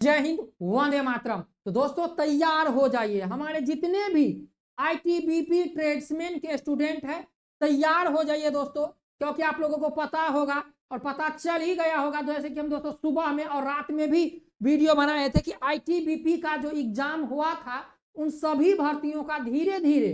जय हिंद, वंदे मातरम। तो दोस्तों तैयार हो जाइए, हमारे जितने भी आईटीबीपी ट्रेड्समैन के स्टूडेंट हैं तैयार हो जाइए दोस्तों, क्योंकि आप लोगों को पता होगा और पता चल ही गया होगा जैसे कि हम दोस्तों सुबह में और रात में भी वीडियो बनाए थे कि आईटीबीपी का जो एग्जाम हुआ था उन सभी भर्तियों का धीरे धीरे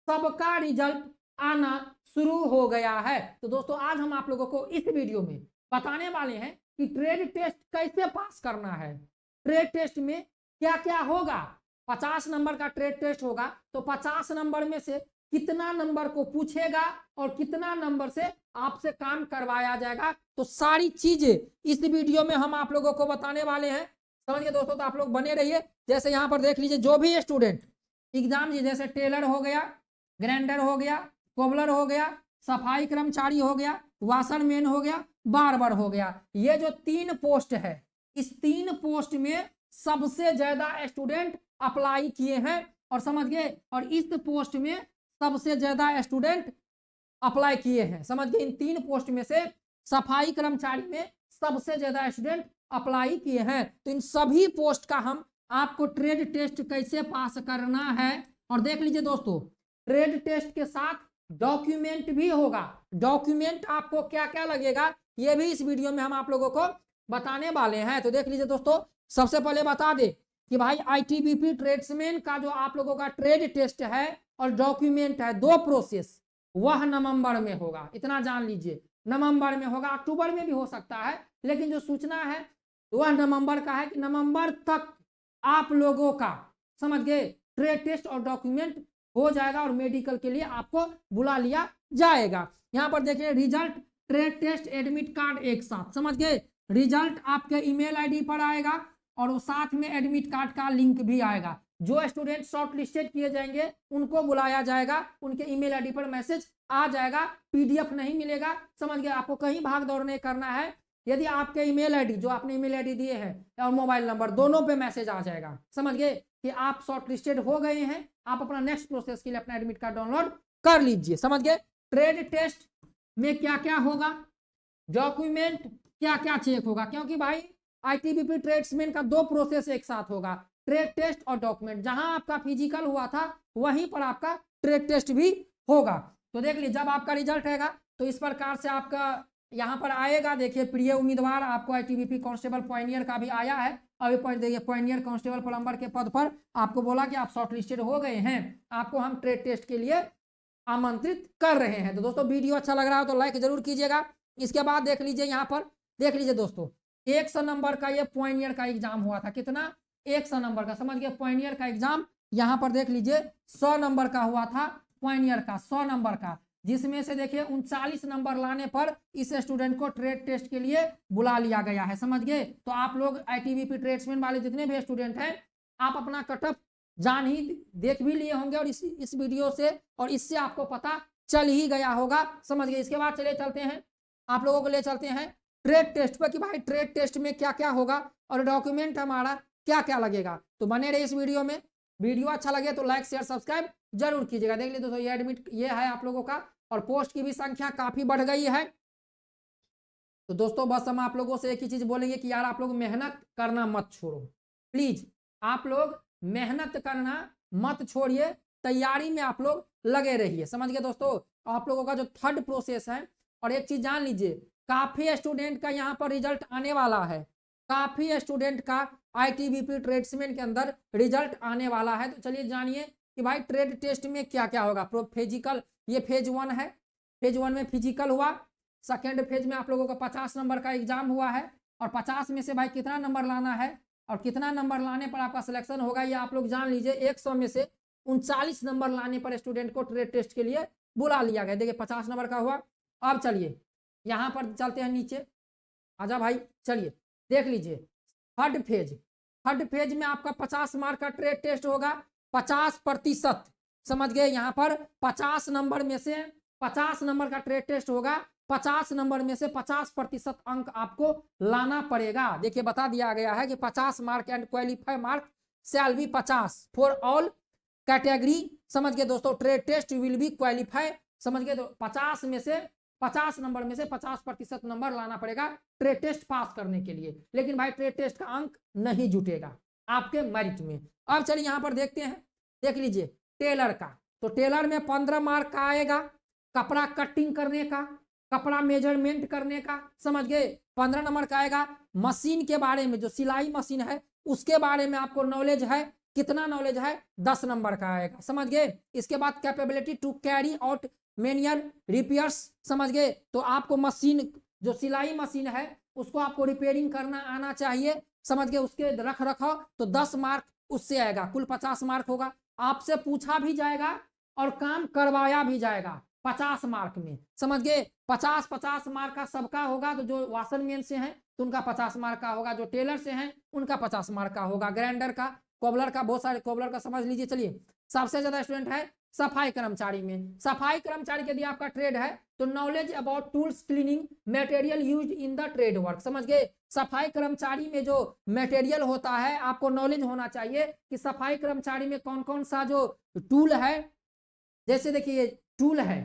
सबका रिजल्ट आना शुरू हो गया है। तो दोस्तों आज हम आप लोगों को इस वीडियो में बताने वाले हैं कि ट्रेड टेस्ट कैसे पास करना है। ट्रेड टेस्ट में क्या क्या होगा। 50 नंबर का ट्रेड टेस्ट होगा तो 50 नंबर में से कितना नंबर को पूछेगा और कितना नंबर से आपसे काम करवाया जाएगा। तो सारी चीजें इस वीडियो में हम आप लोगों को बताने वाले हैं, समझिए दोस्तों। तो आप लोग बने रहिए। जैसे यहाँ पर देख लीजिए, जो भी स्टूडेंट एग्जाम जैसे टेलर हो गया, ग्राइंडर हो गया, कोबलर हो गया, सफाई कर्मचारी हो गया, वाशरमैन हो गया, बार्बर हो गया, ये जो 3 पोस्ट है इस 3 पोस्ट में सबसे ज्यादा स्टूडेंट अप्लाई किए हैं और समझ गए। और इस पोस्ट में सबसे ज्यादा स्टूडेंट अप्लाई किए हैं, समझ गए। इन 3 पोस्ट में से सफाई कर्मचारी में सबसे ज्यादा स्टूडेंट अप्लाई किए हैं। तो इन सभी पोस्ट का हम आपको ट्रेड टेस्ट कैसे पास करना है। और देख लीजिए दोस्तों, ट्रेड टेस्ट के साथ डॉक्यूमेंट भी होगा। डॉक्यूमेंट आपको क्या क्या लगेगा ये भी इस वीडियो में हम आप लोगों को बताने वाले हैं। तो देख लीजिए दोस्तों, सबसे पहले बता दे कि भाई आईटीबीपी ट्रेड्समैन का जो आप लोगों का ट्रेड टेस्ट है और डॉक्यूमेंट है, 2 प्रोसेस, वह नवंबर में होगा। इतना जान लीजिए, नवंबर में होगा। अक्टूबर में भी हो सकता है, लेकिन जो सूचना है वह नवंबर का है कि नवंबर तक आप लोगों का, समझ गए, ट्रेड टेस्ट और डॉक्यूमेंट हो जाएगा और मेडिकल के लिए आपको बुला लिया जाएगा। यहाँ पर देखिए, result, trade test, admit card एक साथ, समझ गए। रिजल्ट आपके ईमेल आईडी पर आएगा और साथ में एडमिट कार्ड का लिंक भी आएगा। जो स्टूडेंट शॉर्ट लिस्टेड किए जाएंगे उनको बुलाया जाएगा, उनके ईमेल आईडी पर मैसेज आ जाएगा। पीडीएफ नहीं मिलेगा, समझ गए। आपको कहीं भाग दौड़ नहीं करना है। यदि आपके ईमेल आईडी, जो आपने ईमेल आईडी दिए हैं और मोबाइल नंबर, दोनों पे मैसेज आ जाएगा, समझ गए, कि आप शॉर्ट लिस्टेड हो गए हैं। आप अपना नेक्स्ट प्रोसेस के लिए अपना एडमिट कार्ड डाउनलोड कर लीजिए, समझ गए। ट्रेड टेस्ट में क्या क्या होगा, डॉक्यूमेंट क्या क्या चेक होगा, क्योंकि भाई आईटीबीपी ट्रेड्समैन का 2 प्रोसेस एक साथ होगा, ट्रेड टेस्ट और डॉक्यूमेंट। जहां आपका फिजिकल हुआ था वहीं पर आपका ट्रेड टेस्ट भी होगा। तो देख लीजिए, जब आपका रिजल्ट आएगा तो इस प्रकार से आपका यहाँ पर आएगा। देखिए, प्रिय उम्मीदवार, आपको आईटीबीपी कांस्टेबल पॉइनियर का भी आया है। अभी देखिए, पॉइनियर कांस्टेबल प्लम्बर के पद पर आपको बोला कि आप शॉर्ट लिस्टेड हो गए हैं, आपको हम ट्रेड टेस्ट के लिए आमंत्रित कर रहे हैं। तो दोस्तों वीडियो अच्छा लग रहा हो तो लाइक जरूर कीजिएगा। इसके बाद देख लीजिए, यहाँ पर देख लीजिए दोस्तों, 100 नंबर का ये पॉइनियर का एग्जाम हुआ था। कितना? 100 नंबर का, समझ गए। पॉइनियर का एग्जाम यहाँ पर देख लीजिए 100 नंबर का हुआ था, पॉइनियर का 100 नंबर का, जिसमें से देखिए 39 नंबर लाने पर इस स्टूडेंट को ट्रेड टेस्ट के लिए बुला लिया गया है, समझ गए। तो आप लोग आईटीबीपी ट्रेड्समैन वाले जितने भी स्टूडेंट हैं, आप अपना कटअप जान ही देख भी लिए होंगे और इस वीडियो से और इससे आपको पता चल ही गया होगा, समझ गए। इसके बाद चले चलते हैं, आप लोगों को ले चलते हैं ट्रेड टेस्ट पर कि भाई ट्रेड टेस्ट में क्या क्या होगा और डॉक्यूमेंट हमारा क्या क्या लगेगा। तो बने रहे इस वीडियो में। वीडियो अच्छा लगे तो लाइक शेयर सब्सक्राइब जरूर कीजिएगा। देख लीजिए दोस्तों, ये एडमिट ये है आप लोगों का, और पोस्ट की भी संख्या काफी बढ़ गई है। तो दोस्तों बस हम आप लोगों से एक ही चीज बोलेंगे कि यार आप लोग मेहनत करना मत छोड़ो, प्लीज। आप लोग मेहनत करना मत छोड़िए, तैयारी में आप लोग लगे रहिए, समझ गए दोस्तों। आप लोगों का जो 3rd प्रोसेस है, और एक चीज जान लीजिए, काफी स्टूडेंट का यहाँ पर रिजल्ट आने वाला है। काफी स्टूडेंट का आईटीबीपी ट्रेड्समैन के अंदर रिजल्ट आने वाला है। तो चलिए जानिए कि भाई ट्रेड टेस्ट में क्या क्या होगा। फिजिकल, ये फेज 1 है। फेज 1 में फिजिकल हुआ। सेकेंड फेज में आप लोगों का 50 नंबर का एग्जाम हुआ है, और 50 में से भाई कितना नंबर लाना है और कितना नंबर लाने पर आपका सिलेक्शन होगा, ये आप लोग जान लीजिए। 100 में से 39 नंबर लाने पर स्टूडेंट को ट्रेड टेस्ट के लिए बुला लिया गया। देखिए 50 नंबर का हुआ। अब चलिए यहाँ पर चलते हैं नीचे, आजा भाई, चलिए देख लीजिए। 3rd फेज, 3rd फेज में आपका 50 मार्क का ट्रेड टेस्ट होगा, 50%, समझ गए। यहाँ पर 50 नंबर में से 50 नंबर का ट्रेड टेस्ट होगा, 50 नंबर में से 50% अंक आपको लाना पड़ेगा। देखिए बता दिया गया है कि 50 mark and qualify mark shall be 50 for all category, समझ गए दोस्तों। Trade test will be qualify, समझ गए। तो 50 में से 50 नंबर में से 50% नंबर लाना पड़ेगा ट्रेड टेस्ट पास करने के लिए, लेकिन भाई ट्रेड टेस्ट का अंक नहीं जुटेगा आपके मेरिट में। अब चलिए यहाँ पर देखते हैं, देख लीजिए टेलर का, तो टेलर में 15 मार्क का आएगा, कपड़ा कटिंग करने का, कपड़ा मेजरमेंट करने का, समझ गए, 15 नंबर का आएगा। मशीन के बारे में, जो सिलाई मशीन है उसके बारे में आपको नॉलेज है, कितना नॉलेज है, 10 नंबर का आएगा, समझ गए। इसके बाद capability to carry out manual repairs, समझ गए, तो आपको मशीन, जो सिलाई मशीन है उसको आपको रिपेयरिंग करना आना चाहिए, समझ गए, उसके रख रखाव, तो 10 मार्क उससे आएगा, कुल 50 मार्क होगा। आपसे पूछा भी जाएगा और काम करवाया भी जाएगा 50 मार्क में, समझ गए। 50-50 मार्क का सबका होगा, तो जो वाशरमैन से हैं तो उनका 50 मार्क का होगा, जो टेलर से हैं उनका 50 मार्क का होगा, ग्राइंडर का, कोबलर का, बहुत सारे कोबलर का समझ लीजिए। चलिए सबसे ज्यादा स्टूडेंट है सफाई कर्मचारी में। सफाई कर्मचारी यदि आपका ट्रेड है तो knowledge about tools cleaning material used in the trade work, समझ गए। सफाई कर्मचारी में जो मटेरियल होता है आपको नॉलेज होना चाहिए कि सफाई कर्मचारी में कौन कौन सा जो टूल है, जैसे देखिए टूल है,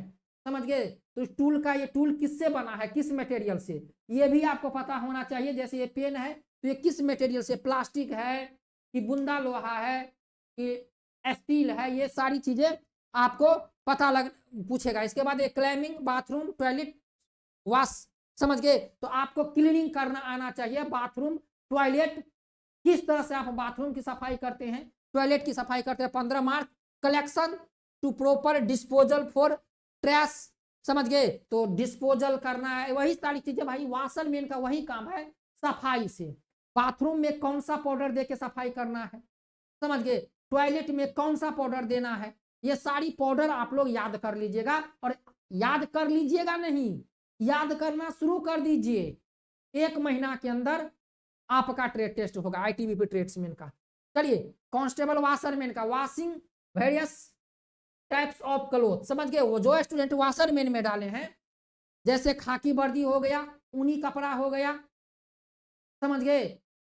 समझ गए, तो इस टूल का, ये टूल किससे बना है, किस मटेरियल से, ये भी आपको पता होना चाहिए। जैसे ये पेन है तो ये किस मटेरियल से, प्लास्टिक है कि बुंदा लोहा है कि स्टील है, ये सारी चीजें आपको पता लग पूछेगा। इसके बाद ये क्लैमिंग बाथरूम टॉयलेट वॉश, समझ गए, तो आपको क्लीनिंग करना आना चाहिए, बाथरूम टॉयलेट, किस तरह से आप बाथरूम की सफाई करते हैं, टॉयलेट की सफाई करते हैं, 15 mark. Collection to proper disposal for trash, समझ गए, तो डिस्पोजल करना है, वही सारी चीजें भाई, वाशरमैन का वही काम है सफाई से। बाथरूम में कौन सा पाउडर दे के सफाई करना है, समझ गए, टॉयलेट में कौन सा पाउडर देना है, ये सारी पाउडर आप लोग याद कर लीजिएगा, और याद कर लीजिएगा नहीं, याद करना शुरू कर दीजिए। 1 महीना के अंदर आपका ट्रेड टेस्ट होगा आईटीबीपी ट्रेड्समैन का। चलिए कांस्टेबल वाशरमैन का, washing various types of cloth, समझ गए, वो जो स्टूडेंट वाशरमैन में डाले हैं, जैसे खाकी वर्दी हो गया, ऊनी कपड़ा हो गया, समझ गए,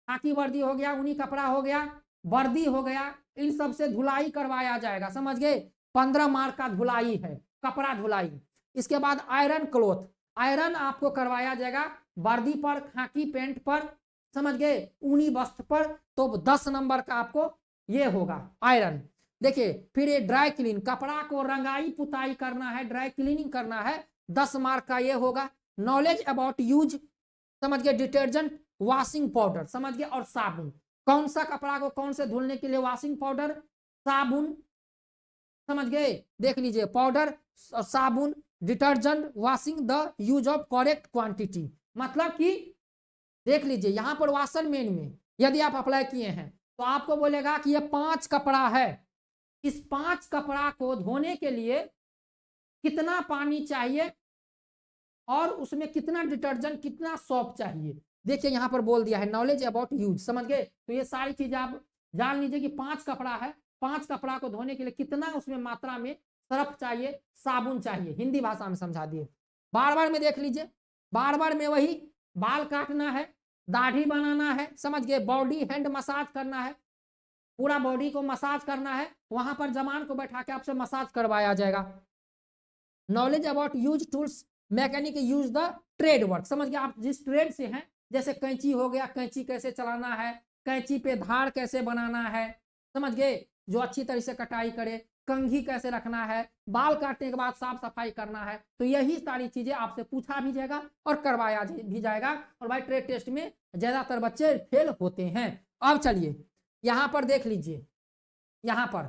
खाकी वर्दी हो गया, ऊनी कपड़ा हो गया, वर्दी हो गया, इन सब से धुलाई करवाया जाएगा, समझ गए। 15 मार्क का धुलाई है, कपड़ा धुलाई। इसके बाद आयरन क्लोथ, आयरन आपको करवाया जाएगा वर्दी पर, खाकी पैंट पर, समझ गए, ऊनी वस्त्र पर, तो 10 नंबर का आपको ये होगा आयरन। देखिए फिर ये ड्राई क्लीन, कपड़ा को रंगाई पुताई करना है, ड्राई क्लीनिंग करना है, 10 मार्क का ये होगा। नॉलेज अबाउट यूज, समझ गए, डिटर्जेंट, वॉशिंग पाउडर, समझ गए, और साबुन, कौन सा कपड़ा को कौन से धुलने के लिए वॉशिंग पाउडर, साबुन, समझ गए, देख लीजिए पाउडर और साबुन, detergent, washing the use of correct quantity, मतलब कि देख लीजिए यहाँ पर वाशरमैन में यदि आप अप्लाई किए हैं तो आपको बोलेगा कि ये 5 कपड़ा है, इस 5 कपड़ा को धोने के लिए कितना पानी चाहिए और उसमें कितना डिटर्जेंट, कितना सॉप चाहिए, देखिए यहाँ पर बोल दिया है नॉलेज अबाउट यूज, समझ गए। तो ये सारी चीजें आप जान लीजिए कि 5 कपड़ा है, 5 कपड़ा को धोने के लिए कितना उसमें मात्रा में सर्फ चाहिए, साबुन चाहिए, हिंदी भाषा में समझा दिए। बार बार में देख लीजिए, बार बार में वही, बाल काटना है, दाढ़ी बनाना है, समझ गए, बॉडी हैंड मसाज करना है, पूरा बॉडी को मसाज करना है, वहां पर जमान को बैठा के आपसे मसाज करवाया जाएगा। Knowledge about use tools mechanic use the trade work, समझ गए, आप जिस ट्रेड से हैं, जैसे कैंची हो गया, कैंची कैसे चलाना है, कैंची पे धार कैसे बनाना है, समझ गए, जो अच्छी तरह से कटाई करे, कंघी कैसे रखना है, बाल काटने के बाद साफ सफाई करना है, तो यही सारी चीजें आपसे पूछा भी जाएगा और करवाया भी जाएगा। और भाई ट्रेड टेस्ट में ज्यादातर बच्चे फेल होते हैं। अब चलिए यहाँ पर देख लीजिए, यहाँ पर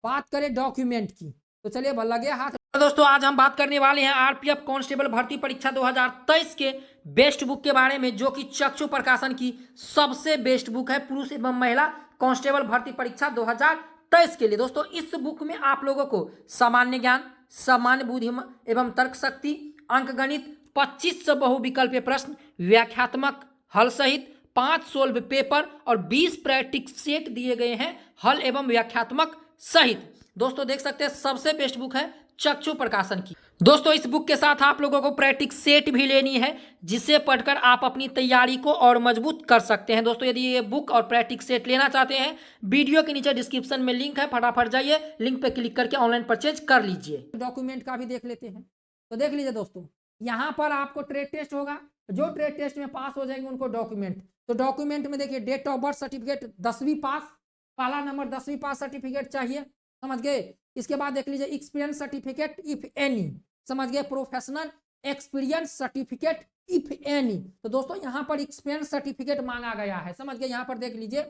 बात करें डॉक्यूमेंट की, तो चलिए लगे हाथ। दोस्तों आज हम बात करने वाले हैं आरपीएफ कांस्टेबल भर्ती परीक्षा 2023 के बेस्ट बुक के बारे में, जो कि चक्षु प्रकाशन की सबसे बेस्ट बुक है पुरुष एवं महिला कांस्टेबल भर्ती परीक्षा 2023 के लिए। दोस्तों इस बुक में आप लोगों को सामान्य ज्ञान, सामान्य बुद्धि एवं तर्क शक्ति, अंकगणित, 25 बहुविकल्पीय प्रश्न, व्याख्यात्मक हल सहित 5 सोल्व पेपर और 20 प्रैक्टिस सेट दिए गए हैं हल एवं व्याख्यात्मक सहित। दोस्तों देख सकते हैं सबसे बेस्ट बुक है चक्षु प्रकाशन की। दोस्तों इस बुक के साथ आप लोगों को प्रैक्टिस सेट भी लेनी है, जिसे पढ़कर आप अपनी तैयारी को और मजबूत कर सकते हैं। दोस्तों यदि ये बुक और प्रैक्टिस सेट लेना चाहते हैं, वीडियो के नीचे डिस्क्रिप्शन में लिंक है, फटाफट जाइए, लिंक पे क्लिक करके ऑनलाइन परचेज कर लीजिए। डॉक्यूमेंट का भी देख लेते हैं, तो देख लीजिए दोस्तों, यहाँ पर आपको ट्रेड टेस्ट होगा, जो ट्रेड टेस्ट में पास हो जाएंगे उनको डॉक्यूमेंट, तो डॉक्यूमेंट में देखिए डेट ऑफ बर्थ सर्टिफिकेट 10वीं पास, पहला नंबर 10वीं पास सर्टिफिकेट चाहिए, समझ गए। इसके बाद देख लीजिए एक्सपीरियंस सर्टिफिकेट इफ एनी, समझ गए, professional experience certificate if any. तो दोस्तों यहाँ पर एक्सपीरियंस सर्टिफिकेट मांगा गया है, समझ गए। यहाँ पर देख लीजिए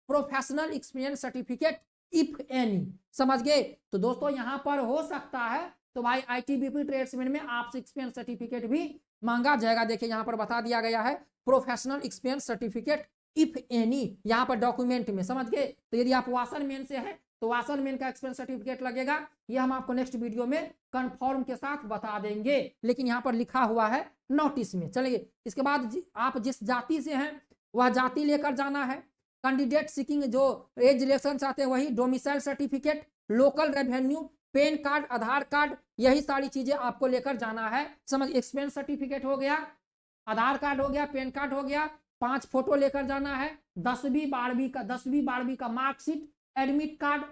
professional experience certificate if any, समझ गए। तो दोस्तों यहाँ पर हो सकता है तो भाई आईटीबीपी ट्रेड्समैन में आपसे एक्सपीरियंस सर्टिफिकेट भी मांगा जाएगा। देखिए यहाँ पर बता दिया गया है professional experience certificate if any, यहाँ पर डॉक्यूमेंट में, समझ गए। तो यदि आप वाशरमैन से है तो वाशरमैन का एक्सपीरियंस सर्टिफिकेट लगेगा, ये हम आपको नेक्स्ट वीडियो में कंफर्म के साथ बता देंगे, लेकिन यहाँ पर लिखा हुआ है नोटिस में। चलिए इसके बाद आप जिस जाति से हैं वह जाति लेकर जाना है। कैंडिडेट सीकिंग जो एज रिलेक्शन चाहते हैं वही, domicile certificate, local revenue, PAN card, Aadhaar card, यही सारी चीजें आपको लेकर जाना है, समझ। एक्सपीरियंस सर्टिफिकेट हो गया, आधार कार्ड हो गया, पैन कार्ड हो गया, 5 फोटो लेकर जाना है, 10वीं 12वीं का मार्कशीट, एडमिट कार्ड,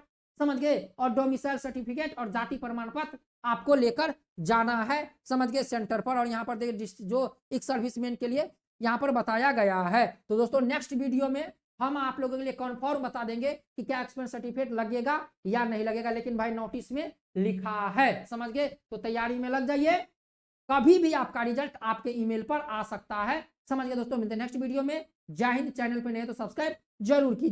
समझ गए, और डोमिसाइल सर्टिफिकेट और जाति प्रमाण पत्र आपको लेकर जाना है, समझ गए, सेंटर पर। और यहाँ पर देखिए जो एक सर्विसमैन के लिए यहाँ पर बताया गया है। तो दोस्तों नेक्स्ट वीडियो में हम आप लोगों के लिए कंफर्म बता देंगे कि क्या एक्सपीरियंस सर्टिफिकेट लगेगा या नहीं लगेगा, लेकिन भाई नोटिस में लिखा है, समझ गए। तो तैयारी में लग जाइए, कभी भी आपका रिजल्ट आपके ईमेल पर आ सकता है, समझ गए दोस्तों। मिलते हैं नेक्स्ट वीडियो में। जय हिंद। चैनल पर नए तो सब्सक्राइब जरूर कीजिए।